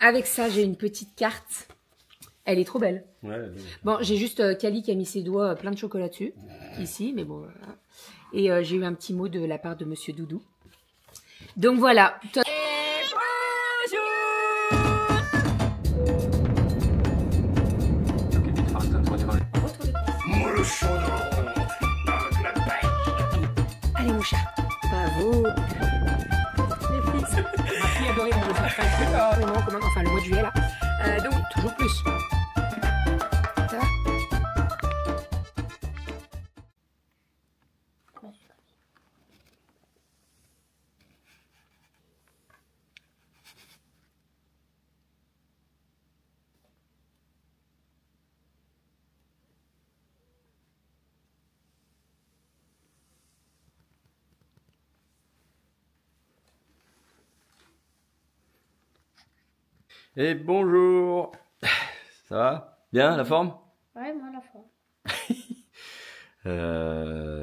Avec ça, j'ai une petite carte. Elle est trop belle. Ouais. Bon, j'ai juste Kali qui a mis ses doigts plein de chocolat dessus, ici, mais bon, voilà. Et j'ai eu un petit mot de la part de Monsieur Doudou. Donc voilà. Et bonjour. Allez mon chat, bravo. Les fils. Ma fille adorait mon dessin. Enfin le mois de juillet là. Donc toujours plus. Ça va? Et bonjour. Ça va? Bien, la forme? Ouais, moi la forme.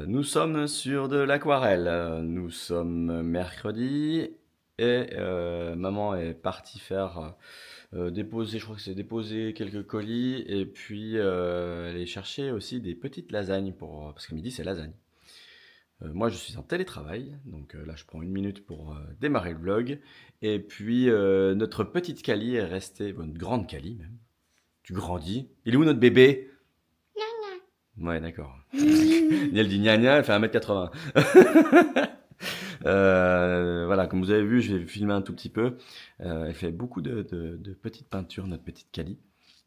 Nous sommes sur de l'aquarelle. Nous sommes mercredi et maman est partie faire déposer, je crois que c'est déposer quelques colis et puis aller chercher aussi des petites lasagnes parce que midi c'est lasagne. Moi je suis en télétravail, donc là je prends une minute pour démarrer le vlog. Et puis notre petite Kali est restée, bon, une grande Kali même. Tu grandis. Il est où notre bébé? Ouais, d'accord. Elle dit gna gna, elle fait 1m80. Voilà, comme vous avez vu, je vais filmer un tout petit peu. Elle fait beaucoup de petites peintures, notre petite Kali.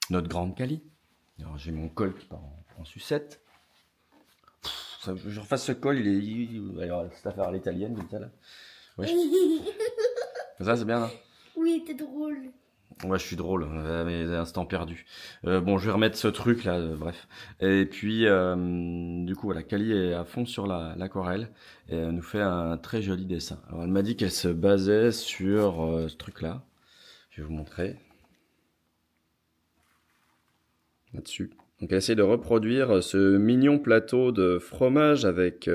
Notre grande Kali. Alors j'ai mon col qui part en sucette. Je refasse ce col, alors, cette affaire à l'italienne, comme ça là. Ouais. Ça c'est bien là. Oui, t'es drôle. Ouais, je suis drôle, mes instants perdus. Bon, je vais remettre ce truc là, bref. Et puis, du coup, voilà, Kali est à fond sur l'aquarelle et elle nous fait un très joli dessin. Alors, elle m'a dit qu'elle se basait sur ce truc là. Je vais vous montrer. Là-dessus. Donc, elle essaie de reproduire ce mignon plateau de fromage avec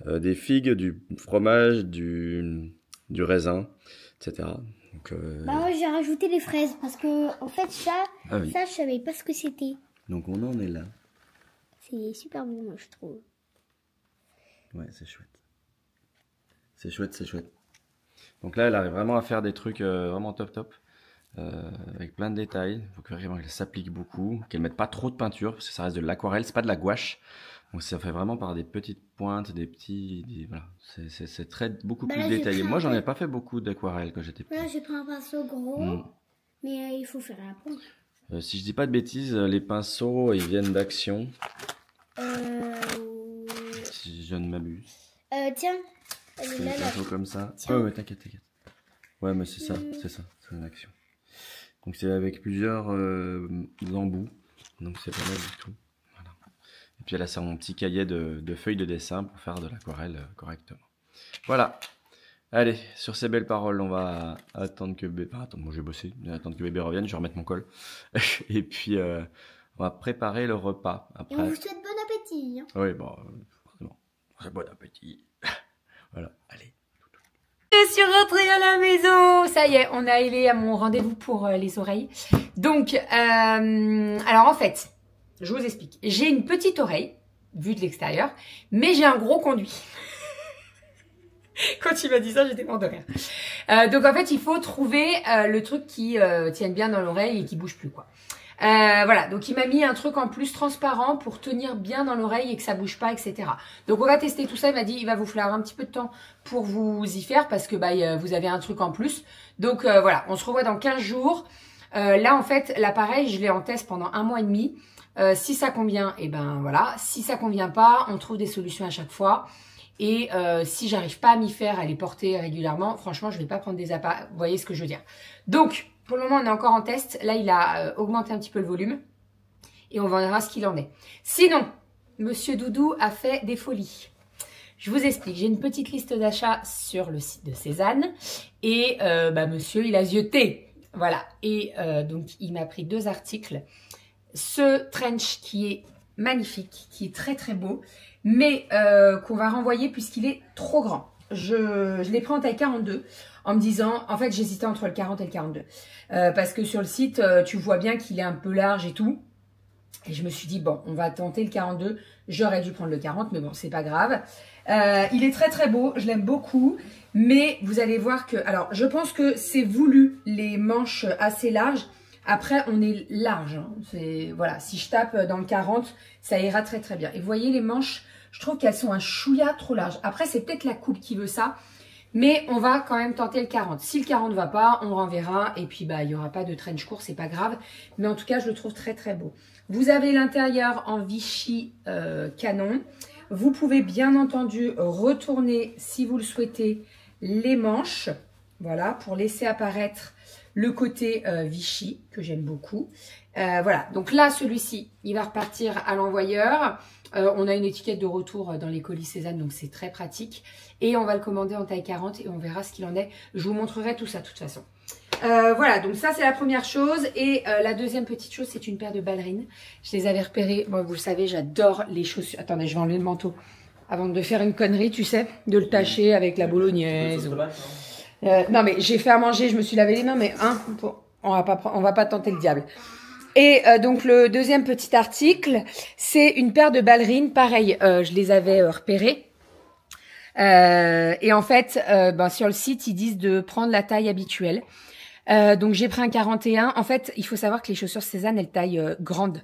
des figues, du fromage, du raisin, etc. Donc, Bah moi j'ai rajouté les fraises parce que en fait ça, ah oui. ça je savais pas ce que c'était. Donc on en est là. C'est super bon moi je trouve. Ouais, c'est chouette. C'est chouette, c'est chouette. Donc là, elle arrive vraiment à faire des trucs vraiment top. Avec plein de détails. Il faut que vraiment qu'elle s'applique beaucoup, qu'elle mette pas trop de peinture parce que ça reste de l'aquarelle, c'est pas de la gouache. Donc ça fait vraiment par des petites pointes, voilà, c'est beaucoup Bah plus là, détaillé. Moi, j'en ai pris pas fait beaucoup d'aquarelle quand j'étais petit. Là j'ai pris un pinceau gros, mais il faut faire la pointe. Si je dis pas de bêtises, les pinceaux ils viennent d'Action. Si je ne m'abuse. Tiens, elle est C'est là, des là. pinceaux comme ça. Tiens. Ouais, t'inquiète. Ouais, mais c'est ça, c'est une Action. Donc c'est avec plusieurs embouts, donc c'est pas mal du tout. Voilà. Et puis elle a son petit cahier de feuilles de dessin pour faire de l'aquarelle correctement. Voilà. Allez, sur ces belles paroles, on va attendre que bébé... Attends, moi je vais bosser, attendre que bébé revienne, je vais remettre mon col. Et puis on va préparer le repas. Après... Et on vous souhaite bon appétit. Hein. Oui, bon, forcément. C'est bon appétit. Voilà, allez. Je suis rentrée à la maison. Ça y est, on est allé à mon rendez-vous pour les oreilles. Donc, alors en fait, je vous explique. J'ai une petite oreille, vue de l'extérieur, mais j'ai un gros conduit. Quand il m'a dit ça, j'étais mort de rire. Donc en fait, il faut trouver le truc qui tienne bien dans l'oreille et qui bouge plus, quoi. Voilà, donc il m'a mis un truc en plus transparent pour tenir bien dans l'oreille et que ça bouge pas, etc. Donc on va tester tout ça. Il m'a dit il va vous falloir un petit peu de temps pour vous y faire parce que bah, vous avez un truc en plus. Donc voilà, on se revoit dans 15 jours. Là en fait, l'appareil, je l'ai en test pendant 1 mois et demi. Si ça convient, et ben voilà. Si ça convient pas, on trouve des solutions à chaque fois. Et si j'arrive pas à m'y faire, à les porter régulièrement, franchement, je vais pas prendre des appareils. Vous voyez ce que je veux dire. Donc, pour le moment, on est encore en test. Là, il a augmenté un petit peu le volume. Et on verra ce qu'il en est. Sinon, Monsieur Doudou a fait des folies. Je vous explique. J'ai une petite liste d'achats sur le site de Cézanne. Et bah, monsieur, il a zioté. Voilà. Et donc, il m'a pris 2 articles. Ce trench qui est magnifique, qui est très très beau, mais qu'on va renvoyer puisqu'il est trop grand. je l'ai pris en taille 42 en me disant, en fait, j'hésitais entre le 40 et le 42. Parce que sur le site, tu vois bien qu'il est un peu large et tout. Et je me suis dit, bon, on va tenter le 42. J'aurais dû prendre le 40, mais bon, c'est pas grave. Il est très très beau, je l'aime beaucoup. Mais vous allez voir que, alors, je pense que c'est voulu, les manches assez larges. Après, on est large. Hein. Voilà, si je tape dans le 40, ça ira très très bien. Et vous voyez, les manches, je trouve qu'elles sont un chouïa trop larges. Après, c'est peut-être la coupe qui veut ça. Mais on va quand même tenter le 40. Si le 40 ne va pas, on renverra. Et puis, bah, il n'y aura pas de trench court, c'est pas grave. Mais en tout cas, je le trouve très très beau. Vous avez l'intérieur en Vichy canon. Vous pouvez bien entendu retourner, si vous le souhaitez, les manches. Voilà, pour laisser apparaître le côté Vichy, que j'aime beaucoup. Voilà, donc là, celui-ci, il va repartir à l'envoyeur. On a une étiquette de retour dans les colis Cézanne, donc c'est très pratique. Et on va le commander en taille 40 et on verra ce qu'il en est. Je vous montrerai tout ça de toute façon. Voilà, donc ça c'est la première chose. Et la deuxième petite chose, c'est une paire de ballerines. Je les avais repérées. Bon, vous le savez, j'adore les chaussures. Attendez, je vais enlever le manteau. Avant de faire une connerie, tu sais, de le tacher avec la bolognaise. Non mais j'ai fait à manger, je me suis lavé les mains, mais hein, on va pas tenter le diable. Et donc le deuxième petit article, c'est une paire de ballerines. Pareil, je les avais repérées. Et en fait, sur le site, ils disent de prendre la taille habituelle. Donc j'ai pris un 41. En fait, il faut savoir que les chaussures Cézanne, elles taillent grande.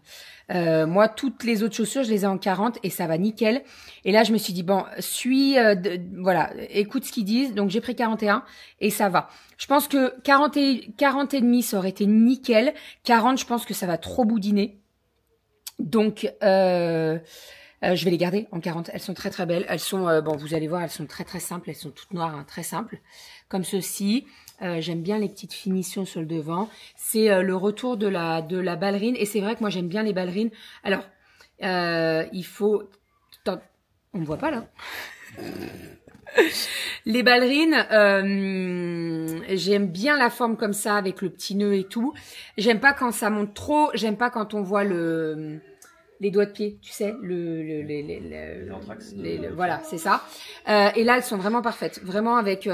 Moi, toutes les autres chaussures, je les ai en 40 et ça va nickel. Et là, je me suis dit, bon, voilà, écoute ce qu'ils disent. Donc j'ai pris 41 et ça va. Je pense que 40 et demi, ça aurait été nickel. 40, je pense que ça va trop boudiner. Donc, je vais les garder en 40. Elles sont très très belles. Elles sont, bon, vous allez voir, elles sont très très simples. Elles sont toutes noires, hein, très simples, comme ceci. J'aime bien les petites finitions sur le devant. C'est le retour de la ballerine. Et c'est vrai que moi, j'aime bien les ballerines. Alors, il faut... On me voit pas, là. Les ballerines, j'aime bien la forme comme ça, avec le petit nœud et tout. J'aime pas quand ça monte trop. J'aime pas quand on voit les doigts de pied, tu sais, voilà, c'est ça. Et là, elles sont vraiment parfaites. Vraiment, avec sur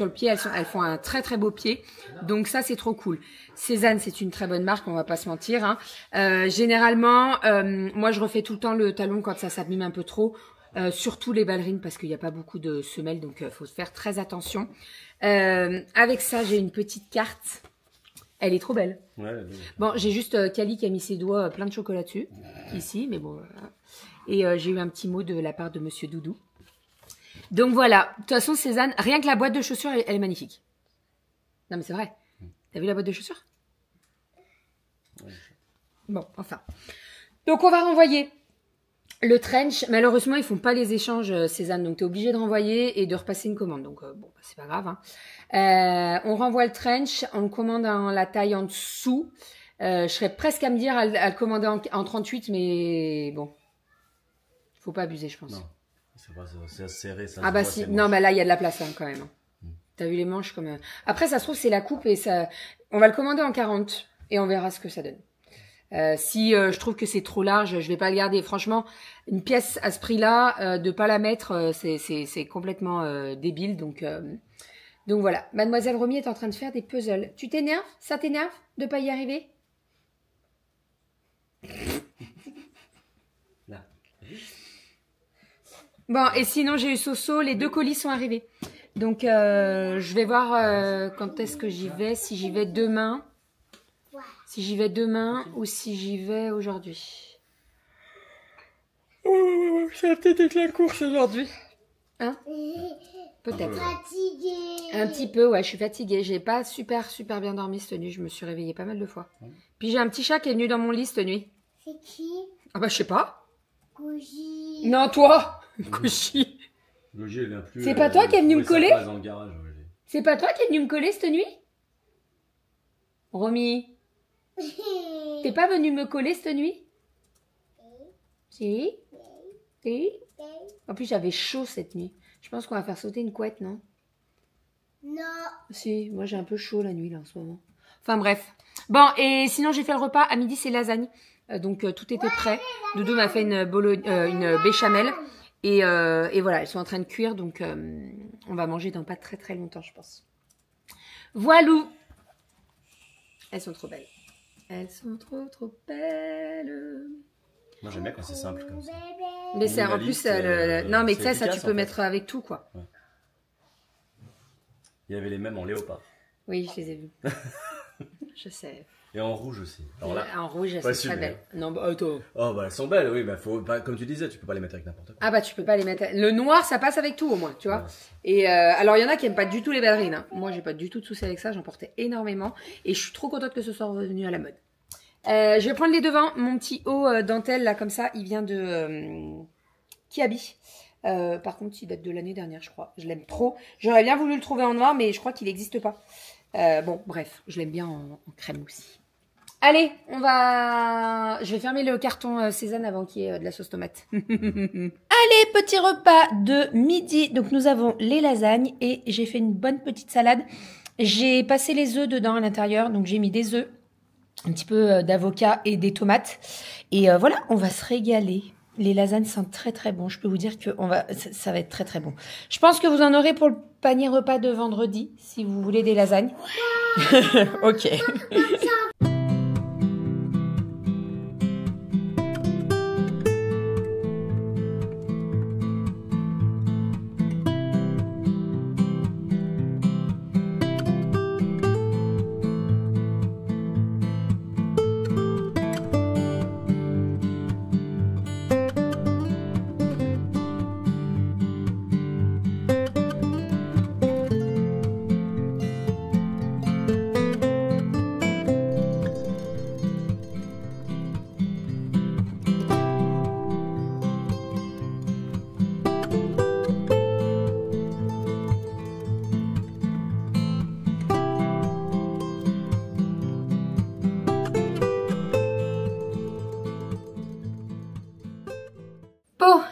le pied, elles font un très très beau pied. Donc ça, c'est trop cool. Cézanne, c'est une très bonne marque, on va pas se mentir. Hein. Généralement, moi, je refais tout le temps le talon quand ça s'abîme un peu trop. Surtout les ballerines, parce qu'il n'y a pas beaucoup de semelles, donc faut faire très attention. Avec ça, j'ai une petite carte. Elle est trop belle. Ouais, bon, j'ai juste Cali qui a mis ses doigts plein de chocolat dessus, ici, mais bon. Voilà. Et j'ai eu un petit mot de la part de Monsieur Doudou. Donc voilà, de toute façon, Cézanne, rien que la boîte de chaussures, elle est magnifique. Non mais c'est vrai. T'as vu la boîte de chaussures? Ouais. Bon, enfin. Donc on va renvoyer le trench. Malheureusement, ils font pas les échanges, Cézanne, donc tu es obligé de renvoyer et de repasser une commande. Donc bon, c'est pas grave. Hein. On renvoie le trench, on commande la taille en dessous. Je serais presque à me dire à le commander en 38, mais bon, faut pas abuser, je pense. Non, c'est serré. Ça ah bah si, non, mais là il y a de la place hein, quand même. T'as vu les manches comme. Après, ça se trouve c'est la coupe et ça. On va le commander en 40 et on verra ce que ça donne. Si je trouve que c'est trop large, je vais pas le garder. Franchement, une pièce à ce prix-là, de pas la mettre, c'est complètement débile. Donc voilà. Mademoiselle Romy est en train de faire des puzzles. Tu t'énerves? Ça t'énerve de pas y arriver? Là. Bon, et sinon j'ai eu Soso. Les 2 colis sont arrivés. Donc je vais voir quand est-ce que j'y vais. Si j'y vais demain. Si j'y vais demain ou si j'y vais aujourd'hui. Oh, ça va peut-être être la course aujourd'hui. Hein? Peut-être. Fatiguée. Un petit peu, ouais, je suis fatiguée. J'ai pas super bien dormi cette nuit. Je me suis réveillée pas mal de fois. Puis j'ai un petit chat qui est venu dans mon lit cette nuit. C'est qui? Ah bah je sais pas. Goji. Non, toi. Goji. Goji, elle vient plus. C'est pas toi qui est venu me coller? C'est pas toi qui est venu me coller cette nuit? Romy. T'es pas venu me coller cette nuit? Si? Si? En plus, j'avais chaud cette nuit. Je pense qu'on va faire sauter une couette, non? Non. Si, moi j'ai un peu chaud la nuit là en ce moment. Enfin bref. Bon, et sinon j'ai fait le repas. À midi, c'est lasagne. Donc tout était prêt. Doudou m'a fait une béchamel. Et voilà, elles sont en train de cuire, donc on va manger dans pas très longtemps, je pense. Voilou. Elles sont trop belles. Elles sont trop belles. Moi j'aime bien quand c'est simple comme ça. Mais c'est en plus, non mais tu sais, ça tu peux mettre avec tout quoi. Ouais. Il y avait les mêmes en léopard. Oui, je les ai vus. Je sais. Et en rouge aussi. Alors là, en rouge, elles sont très belles. Non, bah, oh, bah elles sont belles, oui. Bah, comme tu disais, tu peux pas les mettre avec n'importe quoi. Ah bah tu peux pas les mettre. Le noir, ça passe avec tout au moins, tu vois. Ouais. Et alors il y en a qui aiment pas du tout les ballerines. Hein. Moi, j'ai pas du tout de soucis avec ça. J'en portais énormément et je suis trop contente que ce soit revenu à la mode. Je vais prendre les devants. Mon petit haut dentelle là comme ça, il vient de Kiabi. Par contre, il date de l'année dernière, je crois. Je l'aime trop. J'aurais bien voulu le trouver en noir, mais je crois qu'il n'existe pas. Bon, bref, je l'aime bien en crème aussi. Allez, je vais fermer le carton Cézanne avant qu'il y ait de la sauce tomate. Allez, petit repas de midi. Donc, nous avons les lasagnes et j'ai fait une bonne petite salade. J'ai passé les œufs dedans à l'intérieur. Donc, j'ai mis des œufs, un petit peu d'avocat et des tomates. Et voilà, on va se régaler. Les lasagnes sentent très bon. Je peux vous dire que ça va être très bon. Je pense que vous en aurez pour le panier repas de vendredi, si vous voulez des lasagnes. Ok.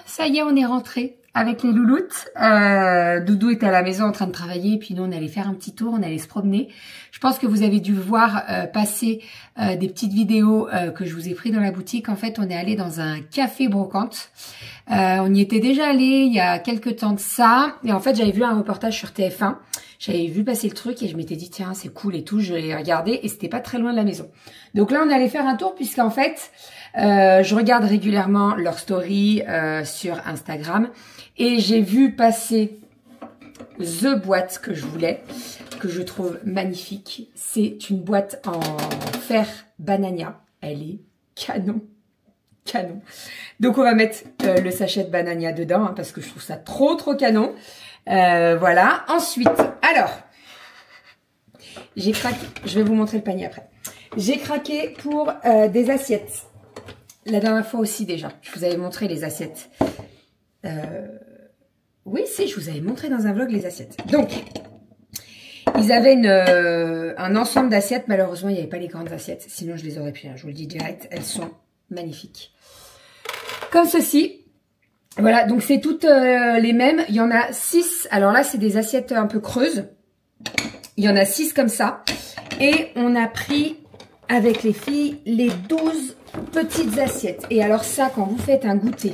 Ça y est, on est rentré avec les louloutes. Doudou était à la maison en train de travailler, puis nous on allait faire un petit tour, on allait se promener. Je pense que vous avez dû voir passer des petites vidéos que je vous ai pris dans la boutique. En fait, on est allé dans un café brocante. On y était déjà allé il y a quelques temps de ça. Et en fait, j'avais vu un reportage sur TF1. J'avais vu passer le truc et je m'étais dit tiens, c'est cool et tout. Je l'ai regardé et c'était pas très loin de la maison. Donc là, on allait faire un tour puisqu'en fait, je regarde régulièrement leurs stories sur Instagram et j'ai vu passer the boîte que je voulais, que je trouve magnifique. C'est une boîte en fer Banania. Elle est canon. Donc on va mettre le sachet de Banania dedans hein, parce que je trouve ça trop canon. Voilà. Ensuite, alors, j'ai craqué. Je vais vous montrer le panier après. J'ai craqué pour des assiettes. La dernière fois aussi déjà, je vous avais montré les assiettes. Oui, si, je vous avais montré dans un vlog les assiettes. Donc, ils avaient un ensemble d'assiettes. Malheureusement, il n'y avait pas les grandes assiettes. Sinon, je les aurais pris. Hein, je vous le dis direct, elles sont magnifiques. Comme ceci. Voilà, donc c'est toutes les mêmes. Il y en a 6. Alors là, c'est des assiettes un peu creuses. Il y en a 6 comme ça. Et on a pris, avec les filles, les 12 petites assiettes. Et alors ça, quand vous faites un goûter,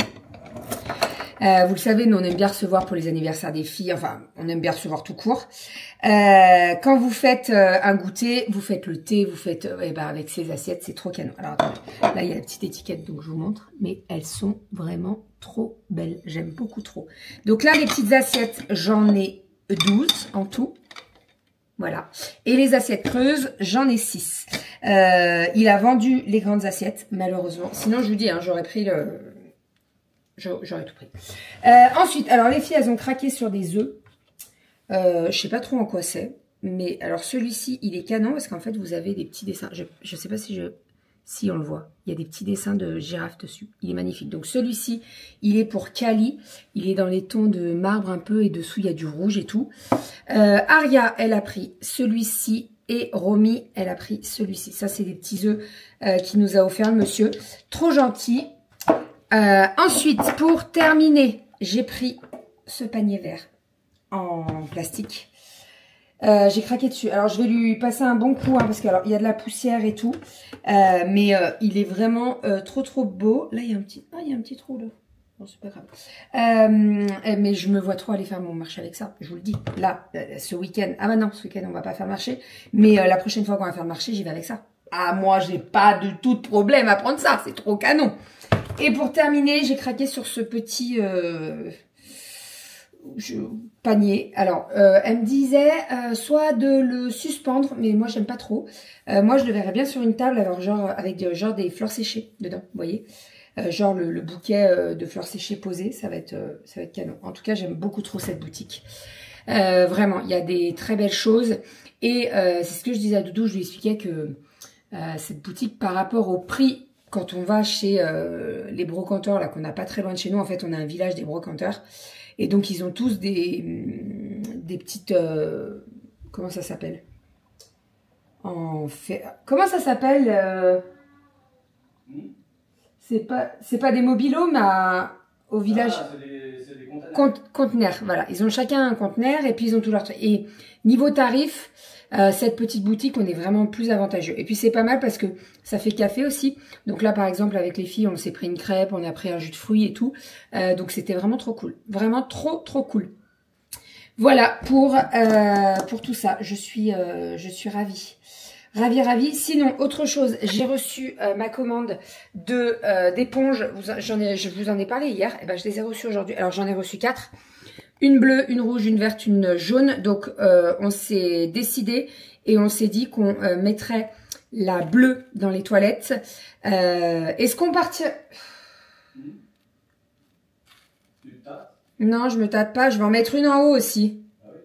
vous le savez, nous on aime bien recevoir pour les anniversaires des filles. Enfin, on aime bien recevoir tout court. Quand vous faites un goûter, vous faites le thé, vous faites avec ces assiettes, c'est trop canon. Alors attendez, là il y a la petite étiquette, donc je vous montre. Mais elles sont vraiment trop belles. J'aime beaucoup trop. Donc là, les petites assiettes, j'en ai 12 en tout. Voilà. Et les assiettes creuses, j'en ai 6. Il a vendu les grandes assiettes, malheureusement. Sinon, je vous dis, hein, j'aurais pris le... J'aurais tout pris. Ensuite, alors les filles, elles ont craqué sur des œufs. Je sais pas trop en quoi c'est. Mais alors celui-ci, il est canon parce qu'en fait, vous avez des petits dessins. Je sais pas si on le voit. Il y a des petits dessins de girafes dessus. Il est magnifique. Donc celui-ci, il est pour Kali. Il est dans les tons de marbre un peu et dessous, il y a du rouge et tout. Aria, elle a pris celui-ci. Et Romy, elle a pris celui-ci. Ça, c'est des petits œufs qu'il nous a offert le monsieur. Trop gentil. Ensuite, pour terminer, j'ai pris ce panier vert en plastique. J'ai craqué dessus. Alors, je vais lui passer un bon coup, hein, parce qu'il y a de la poussière et tout. Mais il est vraiment trop beau. Là, il y a un petit trou, là. Bon, c'est pas grave. Mais je me vois trop aller faire mon marché avec ça. Je vous le dis. Là, ce week-end. Ah bah non, ce week-end, on va pas faire marché. Mais la prochaine fois qu'on va faire le marché, j'y vais avec ça. Ah, moi, j'ai pas du tout de problème à prendre ça. C'est trop canon. Et pour terminer, j'ai craqué sur ce petit panier. Alors, elle me disait soit de le suspendre, mais moi, j'aime pas trop. Moi, je le verrais bien sur une table avec des fleurs séchées dedans, vous voyez. Genre le bouquet de fleurs séchées posé, ça va être canon. En tout cas, j'aime beaucoup trop cette boutique. Vraiment, il y a des très belles choses. Et c'est ce que je disais à Doudou, je lui expliquais que cette boutique, par rapport au prix, quand on va chez les brocanteurs, là qu'on n'a pas très loin de chez nous, en fait, on a un village des brocanteurs. Et donc, ils ont tous des petites... comment ça s'appelle? Comment ça s'appelle C'est pas des mobilos, mais au village. Ah, c'est des conteneurs. Conteneurs, voilà. Ils ont chacun un conteneur et puis ils ont tout leur truc. Et niveau tarif, cette petite boutique, on est vraiment plus avantageux. Et puis c'est pas mal parce que ça fait café aussi. Donc là, par exemple, avec les filles, on s'est pris une crêpe, on a pris un jus de fruits et tout. Donc c'était vraiment trop cool. Vraiment trop, trop cool. Voilà pour tout ça. Je suis ravie. Ravie. Sinon, autre chose, j'ai reçu ma commande d'éponges. Je vous en ai parlé hier. Et ben, je les ai reçues aujourd'hui. Alors, j'en ai reçu 4. Une bleue, une rouge, une verte, une jaune. Donc, on s'est décidé et on s'est dit qu'on mettrait la bleue dans les toilettes. Est-ce qu'on partirait... Tu te tapes? Non, je me tape pas. Je vais en mettre une en haut aussi. Ah oui.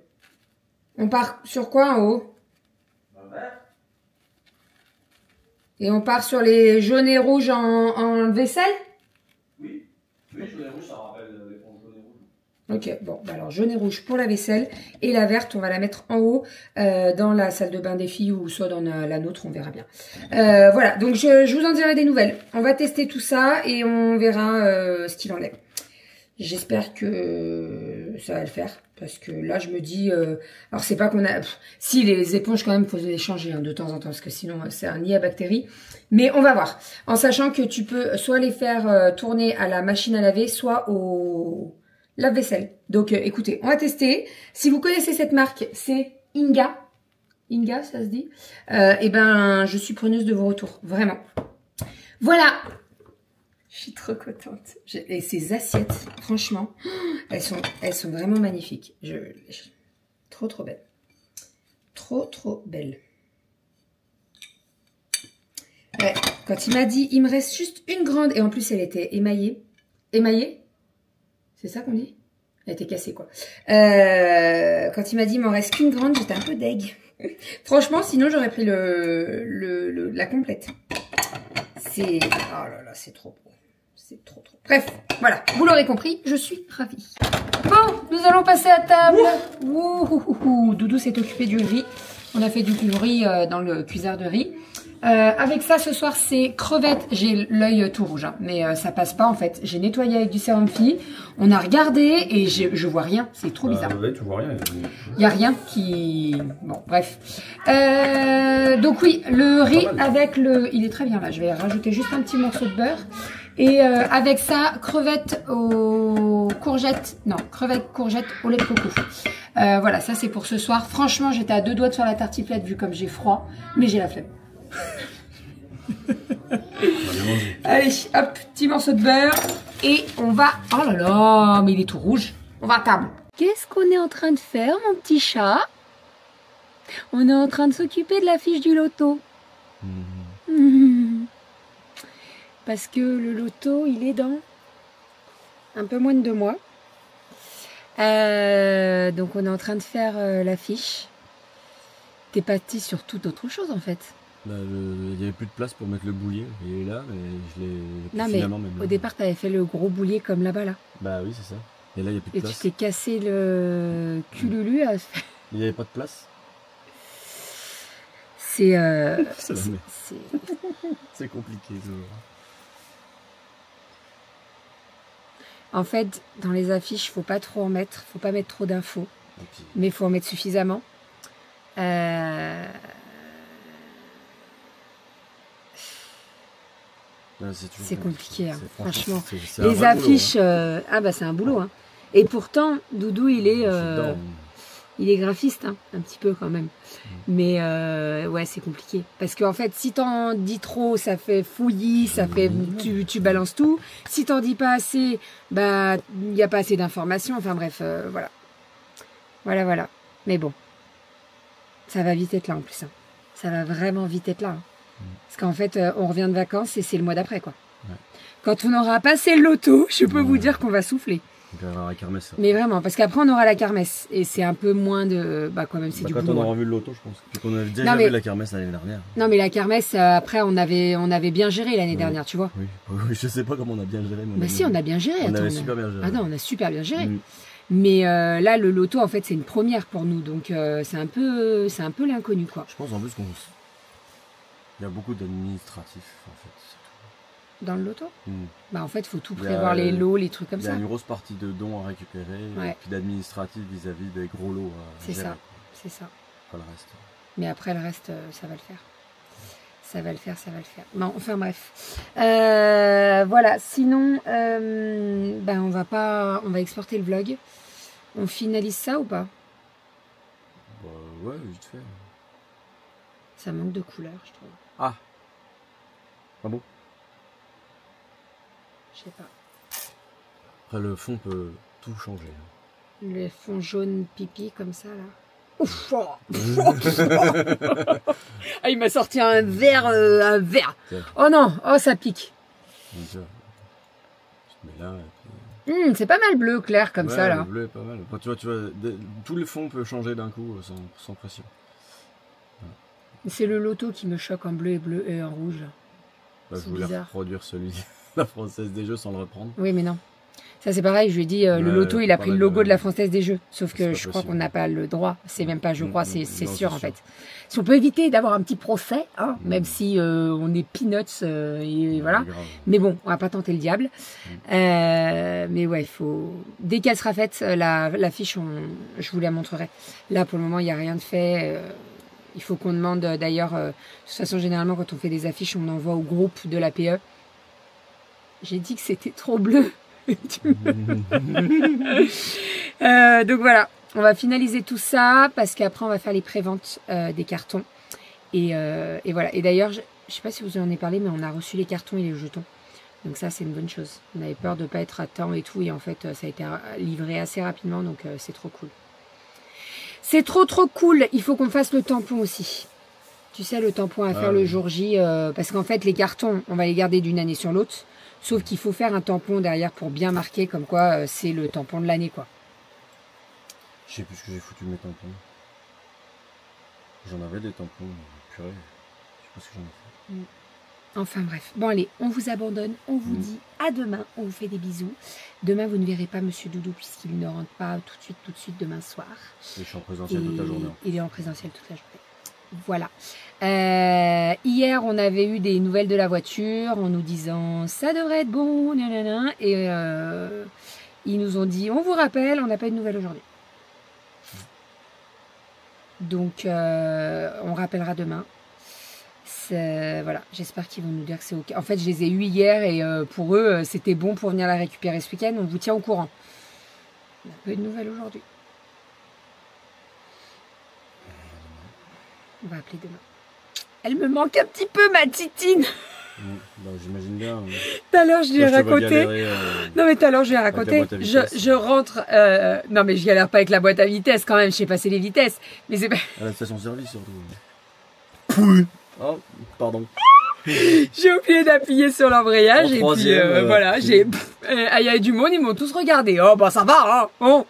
On part sur quoi en haut? Vert. Et on part sur les jaunes et rouges en vaisselle? Oui, jaune et rouge, ça rappelle l'éponge jaune et rouge. Ok, bon, bah alors jaune et rouge pour la vaisselle. Et la verte, on va la mettre en haut dans la salle de bain des filles ou soit dans la nôtre, on verra bien. Voilà, donc je vous en dirai des nouvelles. On va tester tout ça et on verra ce qu'il en est. J'espère que ça va le faire. Parce que là, je me dis... alors, c'est pas qu'on a... Si, les éponges, quand même, il faut les changer de temps en temps. Parce que sinon, c'est un nid à bactéries. Mais on va voir. En sachant que tu peux soit les faire tourner à la machine à laver, soit au lave-vaisselle. Donc, écoutez, on va tester. Si vous connaissez cette marque, c'est Inga. Inga, ça se dit. Eh ben, je suis preneuse de vos retours. Vraiment. Voilà. Je suis trop contente. Et ces assiettes, franchement, elles sont vraiment magnifiques. Trop, trop belles. Trop, trop belles. Ouais, quand il m'a dit, il me reste juste une grande. Et en plus, elle était émaillée. Émaillée? C'est ça qu'on dit? Elle était cassée, quoi. Quand il m'a dit, il m'en reste qu'une grande, j'étais un peu deg. Franchement, sinon, j'aurais pris la complète. C'est... Oh là là, c'est trop beau. C'est trop. Bref, voilà, vous l'aurez compris, je suis ravie. Bon, nous allons passer à table. Ouh. Doudou s'est occupé du riz. On a fait du riz dans le cuiseur de riz. Avec ça, ce soir, c'est crevettes. J'ai l'œil tout rouge, hein, mais ça passe pas en fait. J'ai nettoyé avec du sérum fille. On a regardé et je vois rien. C'est trop bizarre. Ouais, tu vois rien. Il n'y a rien qui... Bon, bref. Donc oui, le riz avec le... Il est très bien là. Je vais rajouter juste un petit morceau de beurre. Et avec ça, crevettes aux courgettes. Non, crevettes, courgettes au lait de coco. Voilà, ça c'est pour ce soir. Franchement, j'étais à 2 doigts de faire la tartiflette vu comme j'ai froid. Mais j'ai la flemme. Allez, hop, petit morceau de beurre. Et on va... Oh là là, mais il est tout rouge. On va à table. Qu'est-ce qu'on est en train de faire, mon petit chat? On est en train de s'occuper de la fiche du loto. Parce que le loto, il est dans un peu moins de 2 mois. Donc on est en train de faire la fiche. T'es parti sur toute autre chose en fait. Bah, il n'y avait plus de place pour mettre le boulier. Il est là, mais je l'ai Non, finalement mais même. au départ, tu avais fait le gros boulier comme là-bas, là. Bah oui, c'est ça. Et là, il n'y a plus de Et place. tu t'es cassé le cululu à se faire. Il n'y avait pas de place. C'est C'est compliqué. En fait, dans les affiches, faut pas trop en mettre. Faut pas mettre trop d'infos. Puis... Mais il faut en mettre suffisamment. C'est compliqué, hein, franchement. C'est un Les vrai boulot, affiches, ah bah c'est un boulot. Hein. Et pourtant, Doudou, il est graphiste, hein, un petit peu quand même. Mais ouais, c'est compliqué. Parce qu'en fait, si t'en dis trop, ça fait fouillis, ça fait tu balances tout. Si t'en dis pas assez, bah il n'y a pas assez d'informations. Enfin bref, voilà. Voilà. Mais bon, ça va vite être là en plus. Hein. Ça va vraiment vite être là. Hein. Parce qu'en fait, on revient de vacances et c'est le mois d'après, quoi. Ouais. Quand on aura passé le loto, je peux vous dire qu'on va souffler. On va avoir la kermesse. Mais vraiment, parce qu'après on aura la kermesse. Et c'est un peu moins de... Bah quand même, c'est du boulot. Quand on aura vu le loto, je pense. Puis qu'on avait déjà vu la kermesse l'année dernière. Non mais la kermesse, après on avait bien géré l'année dernière, tu vois. Oui, je sais pas comment on a bien géré. Bah si, on a bien géré. On avait super bien géré. Ah non, on a super bien géré. Mais là, le loto, en fait, c'est une première pour nous. Donc c'est un peu l'inconnu, quoi. Je pense en plus il y a beaucoup d'administratifs, en fait. Dans le loto Bah en fait, il faut tout prévoir, les lots, les trucs comme ça. Il y a une grosse partie de dons à récupérer, et puis d'administratifs vis-à-vis des gros lots à gérer. C'est ça. Pas le reste. Mais après, le reste, ça va le faire. Ça va le faire. Bon, enfin bref. Voilà, sinon, ben, on va exporter le vlog. On finalise ça ou pas? Bah ouais, vite fait. Ça manque de couleur, je trouve. Ah bon? Je sais pas. Après, le fond peut tout changer. Le fond jaune pipi comme ça, là. Ouf, ah, il m'a sorti un verre. Oh non, oh ça pique. C'est pas mal bleu clair comme ça là. Le bleu est pas mal. Enfin, tu vois, tout le fond peut changer d'un coup sans pression. C'est le loto qui me choque en bleu et en rouge. Bah, je voulais reproduire celui de la Française des Jeux sans le reprendre. Oui, mais non. Ça, c'est pareil, je lui ai dit, le loto, il a pris le logo de la Française des Jeux. Sauf que je crois qu'on n'a pas le droit. C'est même pas, je crois, c'est sûr, en fait. Si on peut éviter d'avoir un petit procès, hein, même si on est peanuts, et voilà. Mais bon, on va pas tenter le diable. Mais ouais, il faut... Dès qu'elle sera faite, l'affiche, je vous la montrerai. Là, pour le moment, il n'y a rien de fait. Il faut qu'on demande, d'ailleurs, de toute façon, généralement, quand on fait des affiches, on envoie au groupe de la PE. J'ai dit que c'était trop bleu. Donc voilà, on va finaliser tout ça parce qu'après on va faire les préventes des cartons et voilà. Et d'ailleurs, je sais pas si vous en avez parlé, mais on a reçu les cartons et les jetons. Donc ça, c'est une bonne chose. On avait peur de pas être à temps et tout, et en fait, ça a été livré assez rapidement, donc c'est trop cool. C'est trop cool. Il faut qu'on fasse le tampon aussi. Tu sais, le tampon à faire le jour J, parce qu'en fait, les cartons, on va les garder d'une année sur l'autre. Sauf qu'il faut faire un tampon derrière pour bien marquer comme quoi c'est le tampon de l'année, quoi. Je sais plus ce que j'ai foutu de mes tampons. J'en avais des tampons, purée. Je sais pas ce que j'en ai fait. Enfin bref. Bon allez, on vous abandonne, on vous dit à demain, on vous fait des bisous. Demain, vous ne verrez pas Monsieur Doudou puisqu'il ne rentre pas tout de suite demain soir. Je suis en présentiel toute la journée. Il est en présentiel toute la journée. Voilà. Hier, on avait eu des nouvelles de la voiture en nous disant ça devrait être bon, nanana, et ils nous ont dit on vous rappelle, on n'a pas eu de nouvelles aujourd'hui. Donc, on rappellera demain. Voilà, j'espère qu'ils vont nous dire que c'est ok. En fait, je les ai eus hier et pour eux, c'était bon pour venir la récupérer ce week-end. On vous tient au courant. On n'a pas eu de nouvelles aujourd'hui. On va appeler demain. Elle me manque un petit peu, ma titine. Bah, j'imagine bien. Tout à l'heure, je lui ai raconté. Non, mais tout à l'heure, je lui ai raconté. Je rentre. Non, mais je galère pas avec la boîte à vitesse quand même. Je sais passer les vitesses. Mais c'est pas. À la station-service surtout. Oh, pardon. J'ai oublié d'appuyer sur l'embrayage et puis voilà. Il y a du monde, ils m'ont tous regardé. Oh, bah ça va, hein. Bon.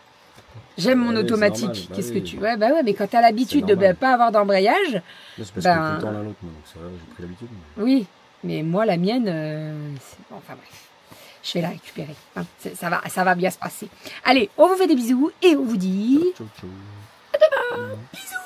J'aime mon automatique. Qu'est-ce que tu... Ouais, bah ouais, mais quand t'as l'habitude de ne pas avoir d'embrayage... C'est parce que tout le temps l'un l'autre, donc ça va, j'ai pris l'habitude. Oui, mais moi, la mienne... Enfin bref, je vais la récupérer. Hein, ça va bien se passer. Allez, on vous fait des bisous et on vous dit... Ciao, ciao. À demain. Bisous.